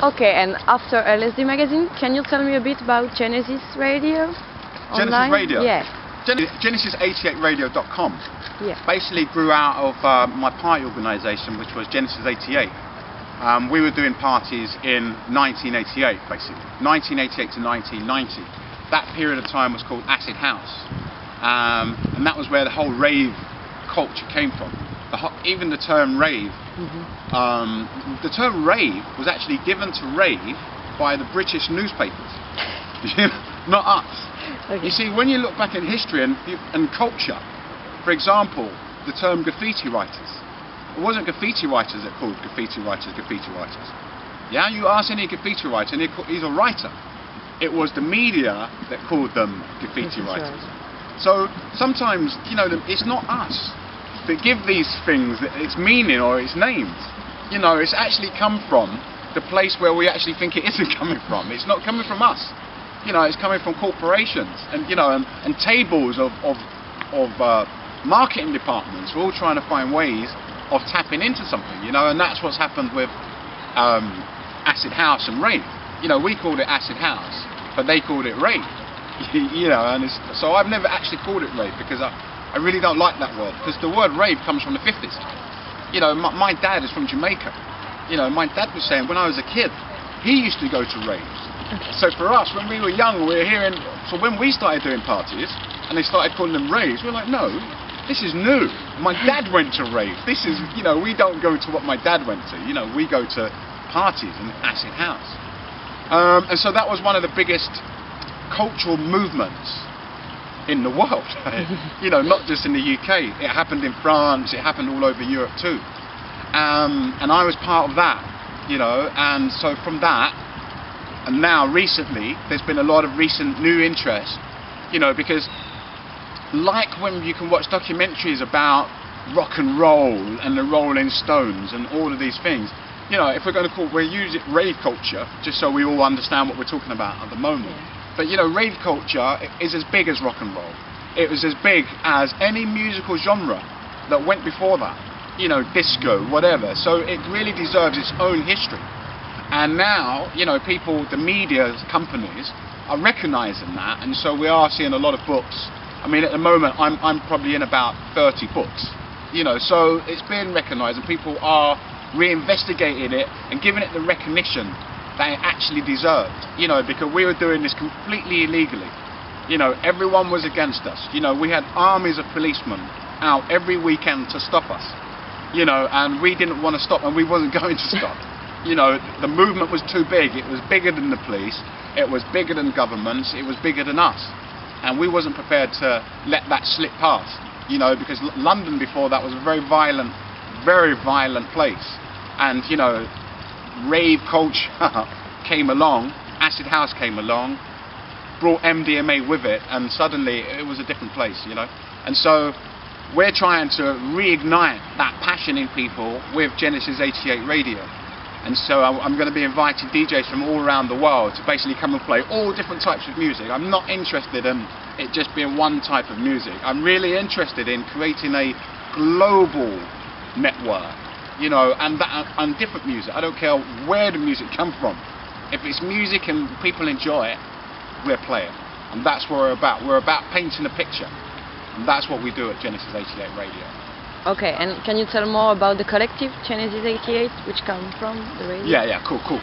Okay, and after LSD magazine, can you tell me a bit about Genesis Radio? Genesis Online? Radio? Yeah. Genesis'88radio.com Yeah. basically grew out of my party organisation, which was Genesis'88. We were doing parties in 1988, basically. 1988 to 1990. That period of time was called Acid House. And that was where the whole rave culture came from. Even the term rave. The term rave was actually given to rave by the British newspapers, not us. Okay. You see, when you look back in history and culture, for example, the term graffiti writers, it wasn't graffiti writers that called graffiti writers. Yeah, you ask any graffiti writer and he's a writer. It was the media that called them graffiti writers. Right. So sometimes, you know, it's not us that give these things its meaning or its names. You know, it's actually come from the place where we actually think it isn't coming from. It's not coming from us. You know, it's coming from corporations and, you know, and tables of marketing departments. We're all trying to find ways of tapping into something, you know, and that's what's happened with acid house and rave. You know, we called it acid house, but they called it rave. You know, and so I've never actually called it rave because I really don't like that word, because the word rave comes from the 50s. You know, my dad is from Jamaica. You know, my dad was saying when I was a kid, he used to go to raves. Okay. So for us, when we were young, we were hearing, so when we started doing parties, and they started calling them raves, we were like, no, this is new. My dad went to raves. This is, you know, we don't go to what my dad went to. You know, we go to parties and acid house. And so that was one of the biggest cultural movements in the world. You know, not just in the UK. It happened in France. It happened all over Europe too. And I was part of that. You know, and so from that, and now recently, there's been a lot of recent new interest. You know, because like when you can watch documentaries about rock and roll and the Rolling Stones and all of these things, you know, if we're going to we'll use it rave culture, just so we all understand what we're talking about at the moment. Yeah. But you know, rave culture is as big as rock and roll. It was as big as any musical genre that went before that. You know, disco, whatever. So it really deserves its own history. And now, you know, people, the media companies are recognising that, and so we are seeing a lot of books. I mean, at the moment, I'm probably in about 30 books. You know, so it's being recognised, and people are reinvestigating it and giving it the recognition that it actually deserved. You know, because we were doing this completely illegally. You know, everyone was against us. You know, we had armies of policemen out every weekend to stop us. You know, and we didn't want to stop, and we wasn't going to stop. You know, the movement was too big. It was bigger than the police. It was bigger than governments. It was bigger than us. And we wasn't prepared to let that slip past. You know, because London before that was a very violent place. And, you know, rave culture came along, acid house came along, brought MDMA with it, and suddenly it was a different place, you know. And so we're trying to reignite that passion in people with Genesis'88 Radio. And so I'm going to be inviting DJs from all around the world to basically come and play all different types of music. I'm not interested in it just being one type of music. I'm really interested in creating a global network, you know, and different music. I don't care where the music comes from. If it's music and people enjoy it, we're playing. And that's what we're about. We're about painting a picture. And that's what we do at Genesis'88 Radio. Okay, and can you tell more about the collective Genesis'88, which comes from the radio? Yeah, cool.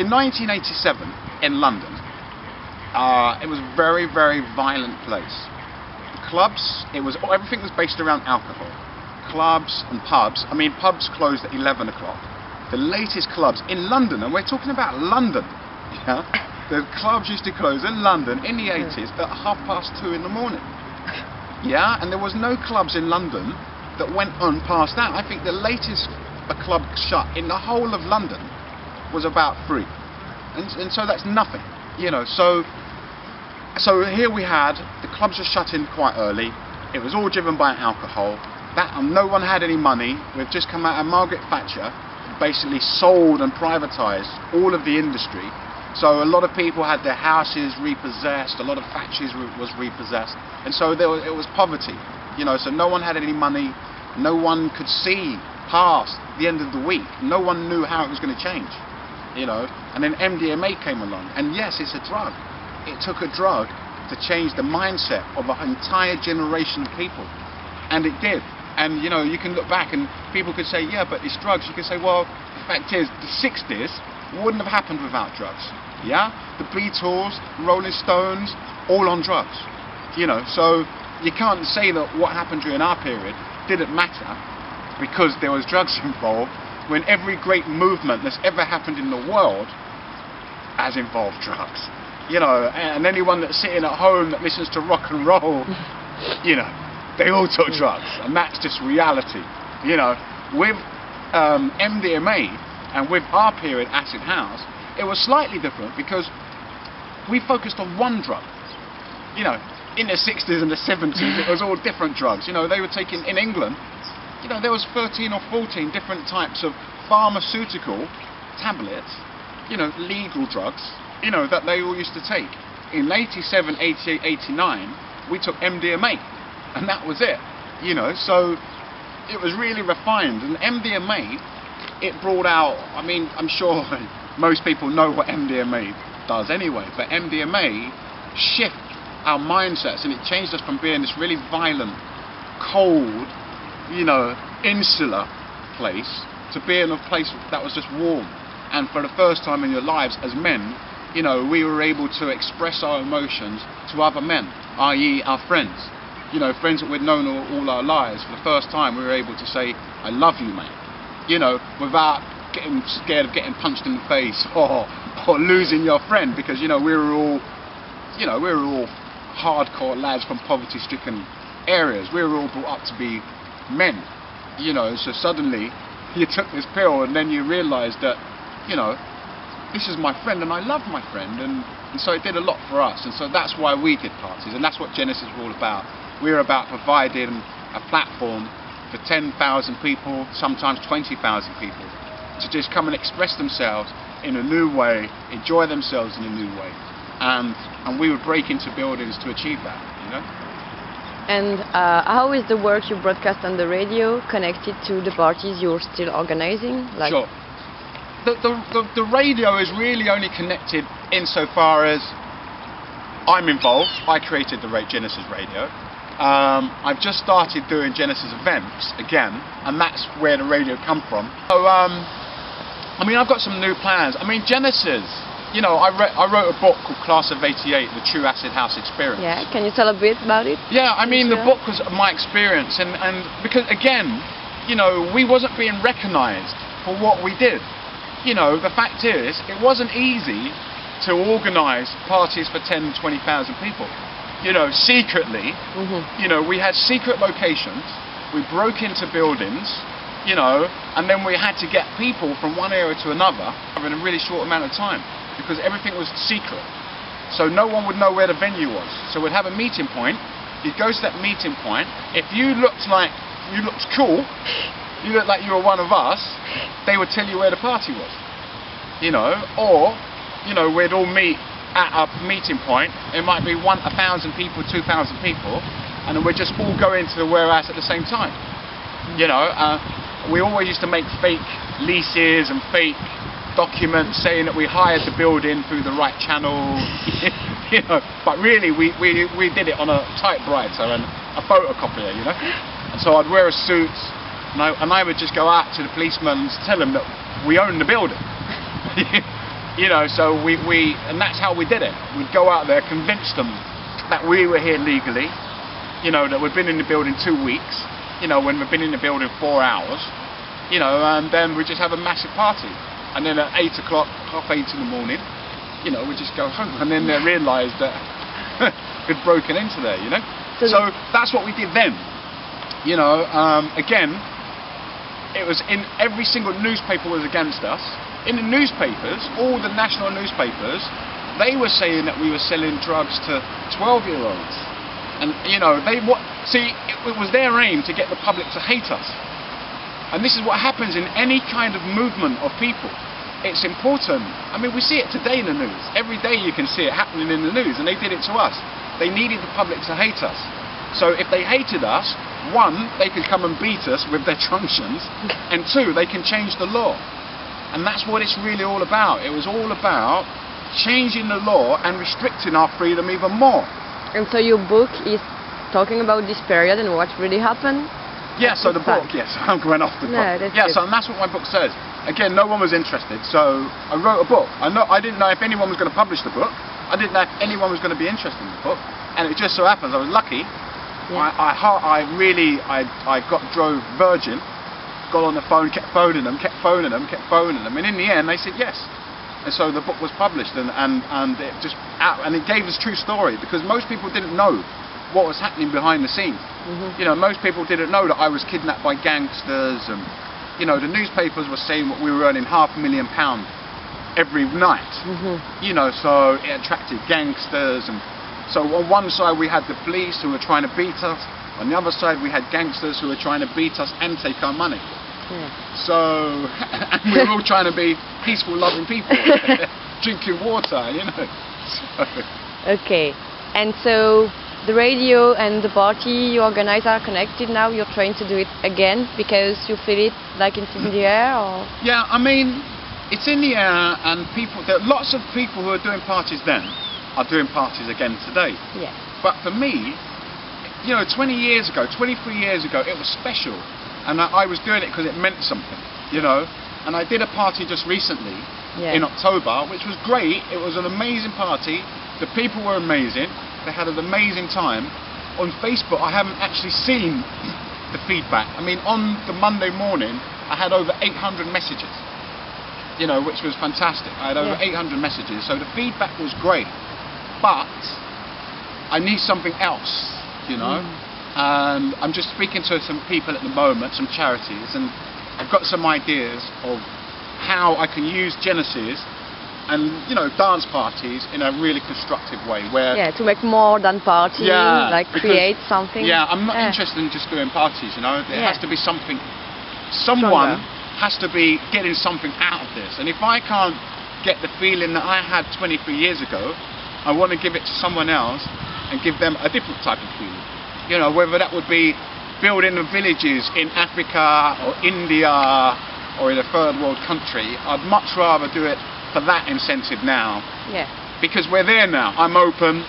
In 1987, in London, it was a very, very violent place. The clubs, everything was based around alcohol. Clubs and pubs, I mean, pubs closed at 11 o'clock. The latest clubs in London, and we're talking about London, yeah? The clubs used to close in London in the 80s at 2:30 in the morning. Yeah, and there was no clubs in London that went on past that. I think the latest a club shut in the whole of London was about 3, and so that's nothing, you know. So here we had the clubs were shut in quite early. It was all driven by alcohol. No one had any money. We've just come out of Margaret Thatcher, basically sold and privatised all of the industry. So a lot of people had their houses repossessed. A lot of factories was repossessed, and so it was poverty. You know, so no one had any money, no one could see past the end of the week, no one knew how it was going to change. you know. And then MDMA came along, and yes, it's a drug. It took a drug to change the mindset of an entire generation of people, and it did. And you know, you can look back and people could say, yeah, but it's drugs. You could say, well, the fact is, the 60s wouldn't have happened without drugs. Yeah, the Beatles, Rolling Stones, all on drugs. You know, so you can't say that what happened during our period didn't matter because there was drugs involved, when every great movement that's ever happened in the world has involved drugs. You know, and anyone that's sitting at home that listens to rock and roll, you know, they all took drugs, and that's just reality. You know, with MDMA and with our period, acid house, it was slightly different because we focused on one drug. You know, in the 60s and the 70s, it was all different drugs. You know, they were taking, in England, you know, there was 13 or 14 different types of pharmaceutical tablets, you know, legal drugs, you know, that they all used to take. In 87, 88, 89, we took MDMA, and that was it, you know. So it was really refined, and MDMA, it brought out, I mean, I'm sure most people know what MDMA does anyway, but MDMA shifted our mindsets, and it changed us from being this really violent, cold, you know, insular place to being a place that was just warm. And for the first time in your lives as men, you know, we were able to express our emotions to other men, i.e. our friends. You know, friends that we'd known all our lives. For the first time, we were able to say, I love you, mate. You know, without getting scared of getting punched in the face or losing your friend, because, you know, we were all hardcore lads from poverty-stricken areas. We were all brought up to be men, you know. So suddenly, you took this pill, and then you realised that, you know, this is my friend and I love my friend, and so it did a lot for us, and so that's why we did parties, and that's what Genesis was all about. We're about providing a platform for 10,000 people, sometimes 20,000 people, to just come and express themselves in a new way, enjoy themselves in a new way, and we would break into buildings to achieve that, you know. And how is the work you broadcast on the radio connected to the parties you're still organizing? Like, sure. The radio is really only connected insofar as I'm involved. I created the Genesis Radio. I've just started doing Genesis events again, and that's where the radio come from. So, I mean, I've got some new plans. I mean, Genesis, you know, I wrote a book called Class of '88, The True Acid House Experience. Yeah, can you tell a bit about it? Yeah, I mean, the book was my experience, and because, again, you know, we wasn't being recognised for what we did. You know, the fact is, it wasn't easy to organise parties for 10, 20,000 people. You know, secretly, you know, we had secret locations, we broke into buildings, you know, and then we had to get people from one area to another in a really short amount of time, because everything was secret. So no one would know where the venue was. So we'd have a meeting point, you'd go to that meeting point, if you looked like you looked cool, you looked like you were one of us, they would tell you where the party was, you know. Or, you know, we'd all meet at a meeting point, it might be 1,000 people, 2,000 people, and then we'd just all go into the warehouse at the same time, you know. We always used to make fake leases and fake documents saying that we hired the building through the right channel, you know, but really we did it on a typewriter and a photocopier, you know. And so I'd wear a suit, and I would just go out to the policeman and tell them that we own the building. You know, so and that's how we did it. We'd go out there, convince them that we were here legally, you know, that we'd been in the building 2 weeks, you know, when we've been in the building 4 hours, you know, and then we just have a massive party. And then at 8 o'clock, 8:30 in the morning, you know, we just go home, and then they realised that we'd broken into there, you know. So that's what we did then, you know. Again, it was in every single newspaper was against us. In the newspapers, all the national newspapers, they were saying that we were selling drugs to 12-year-olds. And, you know, it was their aim to get the public to hate us. And this is what happens in any kind of movement of people. It's important. I mean, we see it today in the news. Every day you can see it happening in the news, and they did it to us. They needed the public to hate us. So if they hated us, 1, they could come and beat us with their truncheons, and 2, they can change the law. And that's what it's really all about. It was all about changing the law and restricting our freedom even more. And so your book is talking about this period and what really happened? Yeah, so the book, yes, I'm going off the book. Yeah, so and that's what my book says. Again, no one was interested, so I wrote a book. I didn't know if anyone was going to publish the book. I didn't know if anyone was going to be interested in the book. And it just so happens, I was lucky. Yeah. I drove Virgin, got on the phone, kept phoning them, and in the end they said yes. And so the book was published, and it just and it gave us true story, because most people didn't know what was happening behind the scenes. You know, most people didn't know that I was kidnapped by gangsters, and you know, the newspapers were saying what we were earning £500,000 every night. You know, so it attracted gangsters, and so on one side we had the police who were trying to beat us, on the other side we had gangsters who were trying to beat us and take our money. So, and we were all trying to be peaceful, loving people, drinking water, you know. Okay, and so the radio and the party you organize are connected now. You're trying to do it again because you feel it like it's in the air, or? Yeah, I mean, it's in the air, and there are lots of people who are doing parties then are doing parties again today. Yeah. But for me, you know, 20 years ago, 23 years ago, it was special, and I was doing it because it meant something, you know. And I did a party just recently in October, which was great. It was an amazing party. The people were amazing. They had an amazing time. On Facebook, I haven't actually seen the feedback. I mean, on the Monday morning, I had over 800 messages, you know, which was fantastic. I had over 800 messages, so the feedback was great. But I need something else, you know. And I'm just speaking to some people at the moment, some charities, and I've got some ideas of how I can use Genesis and, you know, dance parties in a really constructive way, where to make more than parties, like create something. Yeah, I'm not interested in just doing parties, you know. There has to be something. Someone has to be getting something out of this, and if I can't get the feeling that I had 23 years ago, I want to give it to someone else and give them a different type of feeling. You know, whether that would be building the villages in Africa or India or in a third world country. I'd much rather do it for that incentive now. Yeah. Because we're there now. I'm open,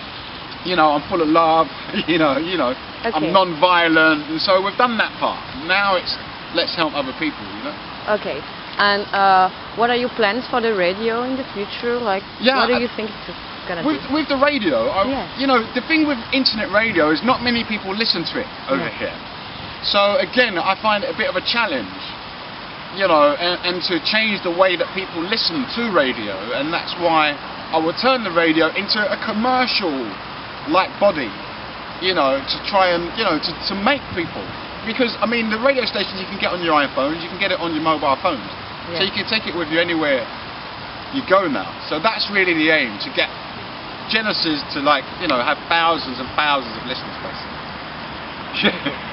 you know, I'm full of love, you know, I'm non-violent, and so we've done that part. Now it's let's help other people, you know. Okay. And what are your plans for the radio in the future? Like, what do you think it's gonna do? With the radio, you know, the thing with internet radio is not many people listen to it over here. So again, I find it a bit of a challenge, you know, and to change the way that people listen to radio, and that's why I will turn the radio into a commercial-like body, you know, to try and, you know, to make people. Because, I mean, the radio stations you can get on your iPhones, you can get it on your mobile phones. So you can take it with you anywhere you go now. So that's really the aim, to get Genesis to, like, you know, have thousands and thousands of listeners, basically.